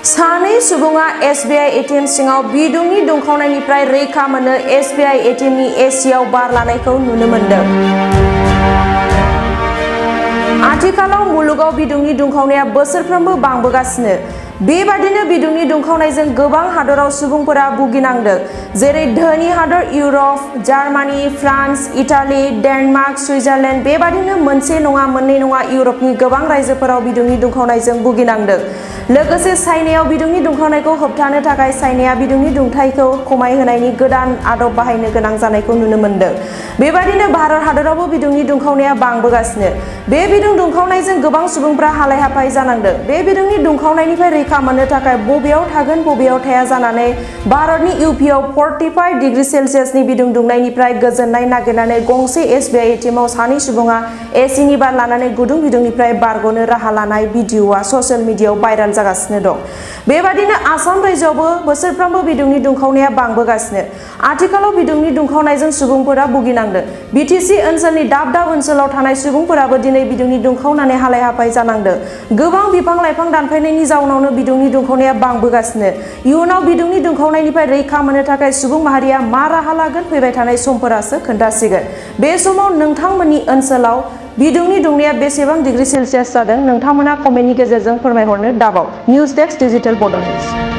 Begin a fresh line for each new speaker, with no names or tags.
सानै सुबुङा SBI ATM सिङाव बिदुंनि दुंखावनायनिफ्राय रैखा मोननो SBI ATM नि एसिआव बार लानायखौ नुनो मोनदों। आथिखालाव मुलुगाव बिदुंनि दुंखावनाया बोसोरफ्रोमबो बांबोगासिनो। बेबादिनो बिदुंनि दुंखावनायजों गोबां हादराव सुबुंफोरा भुगिनांदों, जेरै धोनि हादर Europe, Germany, France, Italy, Denmark, Switzerland. बेबादिनो मोनसे नङा मोननै नङा इउरपनि गोबां रायजोफोराव बिदुंनि दुंखावनायजों भुगिनांदों। लोगोसे चाइनायाव बिदुंनि दुंखावनायखौ होबथानो थाखाय चाइनाया बिदुंनि दुंथायखौ खमायहोनायनि गोदान आदब बाहायनो गोनां जानायखौ नुनो मोनदों। बेबादिनो भारत हादरावबो बिदुंनि दुंखावनाया बांबोगासिनो। बे बिदुं दुंखावनायजों गोबां सुबुंफ्रा हालाय-हाफाय जानांदों। बे बिदुंनि दुंखावनायनिफ्राय रैखा मोननो थाखाय बबेयाव थागोन बबेयाव थाया जानानै भारतनि इउपिआव 45 डिग्री सेल्सियासनि बिदुं दुंनायनिफ्राय गोजोननाय नागिरनानै गंसे SBI ATM आव सानै सुबुङा एसिनि बार लानानै गुदुं बिदुंनिफ्राय बारग'नो राहा लानाय भिडिअ'आ ससियेल मिडियायाव भाइराल जागासिनो दं। बेबादिनो आसाम रायजोआवबो बोसोरफ्रोमबो बिदुंनि दुंखावनाया बांबोगासिनो। आथिखालाव बिदुंनि दुंखावनायजों सुबुंफोरा भुगिनांदों। BTC ओनसोलनि दाब दाब ओनसोलाव थानाय सुबुंफोराबो दिनै बिदुंनि दुंखावनानै हालाय-हाफाय जानांदों। गोबां बिफां-लाइफां दानफायनायनि जाउनावनो बिदुंनि दुंखावनाया बांबोगासिनो। इयुनाव बिदुंनि दुंखावनायनिफ्राय रैखा मोननो थाखाय सुबुं माहारिया मा राहा लागोन, फैबाय थानाय समफोरासो खोन्थासिगोन। बे समाव नोंथांमोननि ओनसोलाव बिदुंनि दुंनाया बेसेबां डिग्री सेल्सियास जादों, नोंथांमोना कमेन्टनि गेजेरजों फोरमायहरनो दाबाव। निउज डेस्क डिजिटेल बड' निउज।